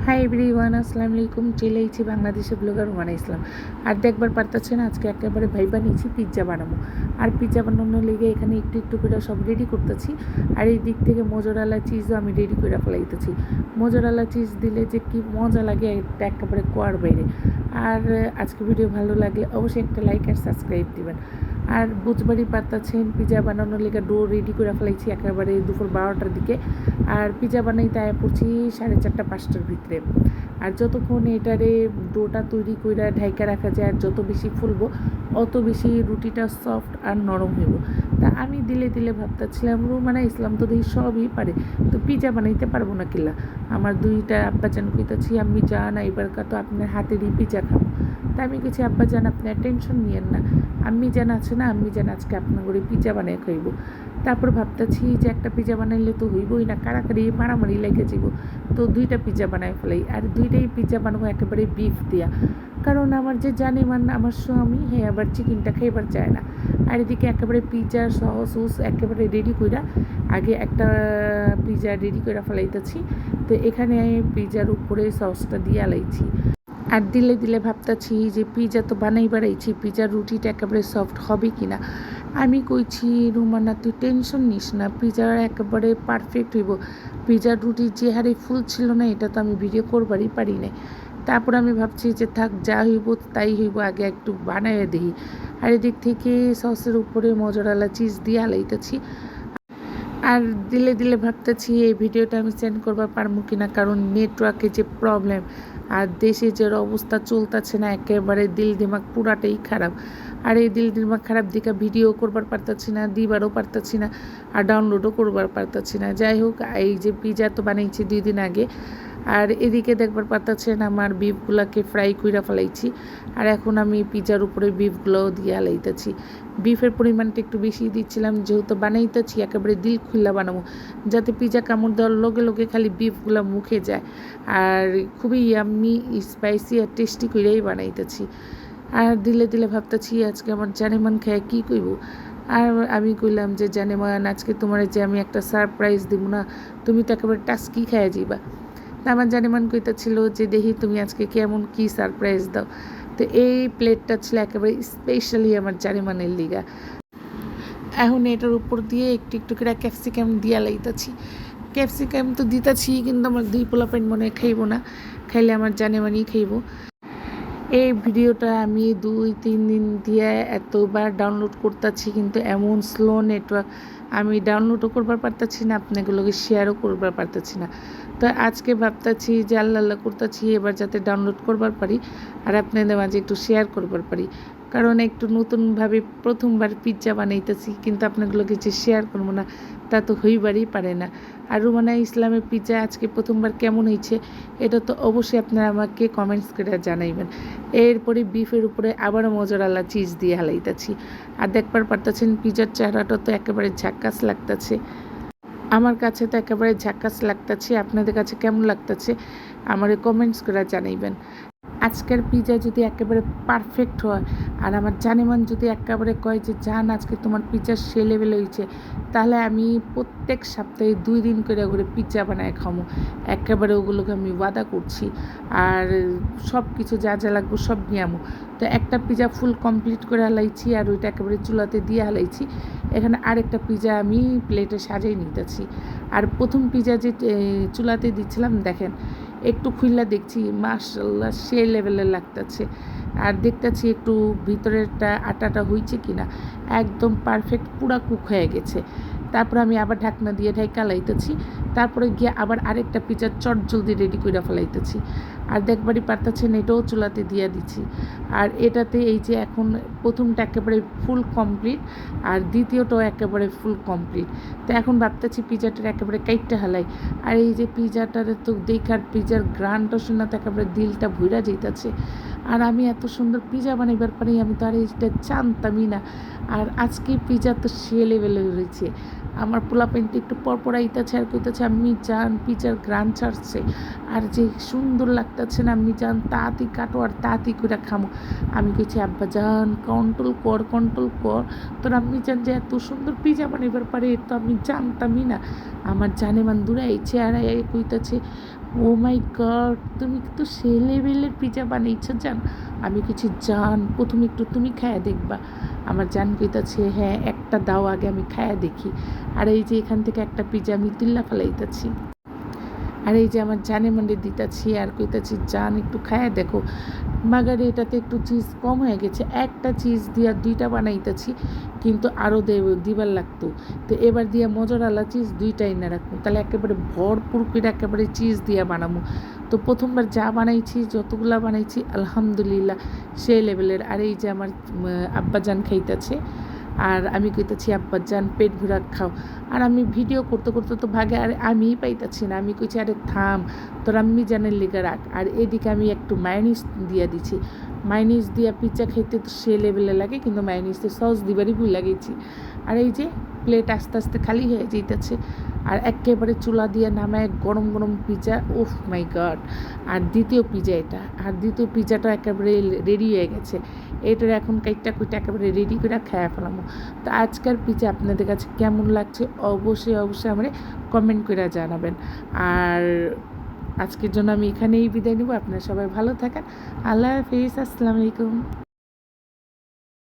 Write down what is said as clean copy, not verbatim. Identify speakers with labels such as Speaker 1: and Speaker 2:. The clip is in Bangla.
Speaker 1: হাই এভরিওয়ান, আসসালামু আলাইকুম। চলে এসেছি বাংলাদেশে ব্লগার রুমানা ইসলাম। আর দেখবার পারতেছেন আজকে একেবারে ভাইবা নিয়েছি পিৎজা বানাবো। আর পিৎজা বানানোর লেগে এখানে একটু একটু করে সব রেডি করতেছি। আর এই দিক থেকে মোজরেলা চিজও আমি রেডি করে ফেলাইতেছি। মোজরেলা চিজ দিলে যে কি মজা লাগে এটা একেবারে কোয়ার বাইরে। আর আজকে ভিডিও ভালো লাগলে অবশ্যই একটা লাইক আর সাবস্ক্রাইব দিবেন। আর বুঝবারই পারতেছেন পিৎজা বানানোর লেগে ডো রেডি করে ফেলাইছি একেবারে দুপুর 12টার দিকে। আর পিৎজা বানাইতে আয়া পড়ছি 4:30 5টার ভিতরে। আর যতক্ষণ এটারে ডোটা তৈরি করে ঢাইকা রাখা যায় আর যত বেশি ফুলবো অত বেশি রুটিটা সফট আর নরম হইব। তা আমি দিলে দিলে ভাবতেছিলাম রুমানা ইসলাম তো দেখি সবই পারে, তো পিৎজা বানাইতে পারবো না কিল্লা। আমার দুইটা আব্বাজান কইতাছি আম্মি যান এবার তো আপনার হাতেরই পিৎজা খাবো। তা আমি কিছু আব্বাজান আপনার টেনশন নিয়েন না, আম্মি জান আছে না, আম্মি জান আজকে আপনার করে পিৎজা বানিয়ে খাইব। তারপর ভাবতেছি যে একটা পিৎজা বানাইলে তো হইবই না, কাড়াকাড়ি মারামারি লেগে যাব। তো দুইটা পিৎজা বানাই ফেলাই। আর দুইটাই পিৎজা বানাবো একেবারে বিফ দিয়া, কারণ আমার যে জানে আমার স্বামী আবার চিকেনটা খাইবার চায় না। আর এদিকে একেবারে পিৎজা সস একেবারে রেডি কইরা আগে একটা পিৎজা রেডি করে ফেলাইতেছি। তো এখানে পিৎজার উপরে সসটা দিয়ে আলাইছি। আর দিলে দিলে ভাবতেছি যে পিৎজা তো বানাই বাড়াইছি, পিৎজার রুটিটা একেবারে সফট হবে কি না। আমি কইছি রুমানা তুই টেনশন নিস না, পিৎজা একেবারে পারফেক্ট হইব। পিৎজার রুটি যে হারে ফুল ছিল না এটা তো আমি ভিডিও করবারই পারি না। তারপর আমি ভাবছি যে থাক যা হইব তাই হইব, আগে একটু বানাইয়া দিই। আর এদিক থেকে সসের উপরে মোজরেলা চিজ দিয়ে আলাইতেছি। আর দিলে দিলে ভাবতেছি এই ভিডিওটা আমি সেন্ড করবার পারবো কিনা, কারণ নেটওয়ার্কে যে প্রবলেম আর দেশে যে অবস্থা চলতেছে না, একেবারে দিল দিমাগ পুরাটাই খারাপ। আর এই দিল দিমাগ খারাপ দিকে ভিডিও করবার পারতেছি না, দিবারও পারতেছি না, আর ডাউনলোডও করবার পারতেছি না। যাই হোক, এই যে পিৎজা তো বানিয়েছি 2 দিন আগে। আর এদিকে দেখবার পারতেছেন আমার বিফগুলাকে ফ্রাই কইরা ফেলাইছি। আর এখন আমি পিৎজার উপরে বিফগুলোও দিয়ে আলাইতেছি। বিফের পরিমাণটা একটু বেশি দিচ্ছিলাম, যেহেতু বানাইতেছি একেবারে দিল খুল্লা বানাবো, যাতে পিৎজা কামড় দেওয়ার লগে লগে খালি বিফগুলো মুখে যায়। আর খুবই ইয়াম্মি স্পাইসি আর টেস্টি কইরাই বানাইতেছি। আর দিলে দিলে ভাবতেছি আজকে আমার জানেমান খায় কী কইব। আর আমি কইলাম যে জানেমান আজকে তোমার যে আমি একটা সারপ্রাইজ দিব না, তুমি তো একেবারে টাস্কি খাইয়া যাইবা। তা আমার জানেমান কইতেছিল যে দেখি তুমি আজকে কেমন কি সারপ্রাইজ দাও। তো এই প্লেটটা ছিল একেবারে স্পেশালি আমার জানেমানের লিগা। এখন এটার উপর দিয়ে একটু একটু করে ক্যাপসিকাম দিয়া লাইতেছি। ক্যাপসিকাম তো দিতেছি, কিন্তু আমার 2 পোলাপাইন মনে হয় খাইব না, খাইলে আমার জানেমানই খাইব। এই ভিডিওটা আমি 2-3 দিন দিয়ে এতবার ডাউনলোড করতেছি, কিন্তু এমন স্লো নেটওয়ার্ক আমি ডাউনলোডও করবার পারতেছি না, আপনাগুলোকে শেয়ারও করবার পারতেছি না। তো আজকে ভাবতেছি যে আল্লাহ করতেছি এবার যাতে ডাউনলোড করবার পারি আর আপনাদের মাঝে একটু শেয়ার করবার পারি, কারণ একটু নতুনভাবে প্রথমবার পিৎজা বানাইতেছি, কিন্তু আপনাগুলোকে যে শেয়ার করবো না তা তো হইবারই পারে না। আর রুমানা ইসলামের পিৎজা আজকে প্রথমবার কেমন হয়েছে এটা তো অবশ্যই আপনারা আমাকে কমেন্টস করে জানাইবেন। এরপরে বিফের উপরে আবারও মোজরেলা চিজ দিয়ে হালাইতেছি। আর দেখবার পারতেছেন পিৎজার চেহারাটা তো একেবারে ঝাক্কাস লাগতেছে। আমার কাছে তো একেবারে ঝাক্কাস লাগতেছে, আপনাদের কাছে কেমন লাগতেছে আমারে কমেন্টস করে জানাইবেন। আজকের পিৎজা যদি একেবারে পারফেক্ট হয় আর আমার জানেমান যদি একেবারে কয় যে জান আজকে তোমার পিৎজা সে লেভেল হয়েছে, তাহলে আমি প্রত্যেক সপ্তাহে 2 দিন করে পিৎজা বানায় খামো, একেবারে ওগুলোকে আমি ওয়াদা করছি। আর সব কিছু যা যা লাগবে সব নিয়ে আমো। তো একটা পিৎজা ফুল কমপ্লিট করে হালাইছি আর ওইটা একেবারে চুলাতে দিয়ে হালাইছি। এখানে আরেকটা পিৎজা আমি প্লেটে সাজিয়ে নিতেছি। আর প্রথম পিৎজা যে চুলাতে দিচ্ছিলাম দেখেন একটু খুললা দেখছি মাশাআল্লাহ সে লেভেলের লাগতেছে। আর দেখতেছি একটু ভিতরেরটা আটাটা হয়েছে কিনা, একদম পারফেক্ট পুরা কুক হয়ে গেছে। তারপর আমি আবার ঢাকনা দিয়ে ঢাকা লাইতেছি। তারপরে গিয়ে আবার আরেকটা পিৎজা চট জলদি রেডি করে ফেলাইতেছি। আর দেখবারই পারতেছেন এটাও চুলাতে দিয়ে দিচ্ছি। আর এটাতে এই যে এখন প্রথমটা একেবারে ফুল কমপ্লিট আর দ্বিতীয়টাও একেবারে ফুল কমপ্লিট। তো এখন ভাবতেছি পিৎজাটার একেবারে কাইটটা হালাই। আর এই যে পিৎজাটার তো দেখার পিৎজার গ্রানটা শুনে তো একেবারে দিলটা ভুইরা যাইতেছে। আর আমি এত সুন্দর পিৎজা বানাইবার পারি আমি তো আর এইটা জানতামই না। আর আজকে পিৎজা তো সে লেভেলে রয়েছে। আমার পোলাপাইনটা একটু পরপর আইতেছে আর কইতেছে আমি জান পিৎজার গ্রান ছাড়ছে, আর যে সুন্দর লাগতেছে না, আমি জান তাড়াতাড়ি কাটো আর তাড়াতাড়ি করে খামো। আমি কইছি আব্বা জান কন্ট্রোল কর তোর, আমি জান যে এত সুন্দর পিৎজা বানাইবার পারে তো আমি জানতামই না। আমার জানেমান দূরাইছে আর কইতাছে, ও মাই গড, তুমি তো সে লেভেলের পিজা বানাইছো জান। আমি কিছু জান, প্রথমে একটু তুমি খায়া দেখবা। আমার জান কইতাছে, হ্যাঁ একটা দাও আগে আমি খায়া দেখি। আর এই যে এখান থেকে একটা পিজা আমি তুল্লা ফেলাইতেছি। আর এই যে আমার জানে মানে দিতাছি আর কইতাছি, জান একটু খায়া দেখো। মাগারে এটাতে একটু চিজ কম হয়ে গেছে, একটা চিজ দিয়া দুইটা বানাইতেছি, কিন্তু আরও দিবার লাগতো। তো এবার দিয়া মজারালা চিজ দুইটাই না রাখবো, তাহলে একেবারে ভরপুর করে একেবারে চিজ দিয়া বানাবো। তো প্রথমবার যা বানাইছি, যতগুলা বানাইছি আলহামদুলিল্লাহ সেই লেভেলের। আর এই যে আমার আব্বাজান খাইতেছে, আর আমি কইতেছি আব্বাজান পেট ভরা খাও। আর আমি ভিডিও করতে করতে তো ভাগে আর আমিই পাইতাছি না। আমি কইছি, আরে থাম, তোর আম্মি জানের লিগা রাখ। আর এদিকে আমি একটু মায়োনিজ দিয়ে দিছি। মায়োনিজ দিয়া পিৎজা খাইতে তো সে লেভেলে লাগে, কিন্তু মায়োনিজতে সস দিবারই ভুল লাগিয়েছি। আর এই যে প্লেট আস্তে আস্তে খালি হয়ে যেতেছে, আর একেবারে চুলা দিয়ে নামায় গরম গরম পিৎজা, ওফ মাই গড। আর দ্বিতীয় পিৎজা এটা, আর দ্বিতীয় পিৎজাটা একেবারে রেডি হয়ে গেছে। এটার এখন কাইটটা কুইটা একেবারে রেডি করে খাইয়া ফেলামো। তো আজকের পিৎজা আপনাদের কাছে কেমন লাগছে অবশ্যই অবশ্যই আমার কমেন্ট করে জানাবেন। আর আজকের জন্য আমি এখানেই বিদায় নেব। আপনারা সবাই ভালো থাকেন। আল্লাহ হাফিজ, আসসালামু আলাইকুম।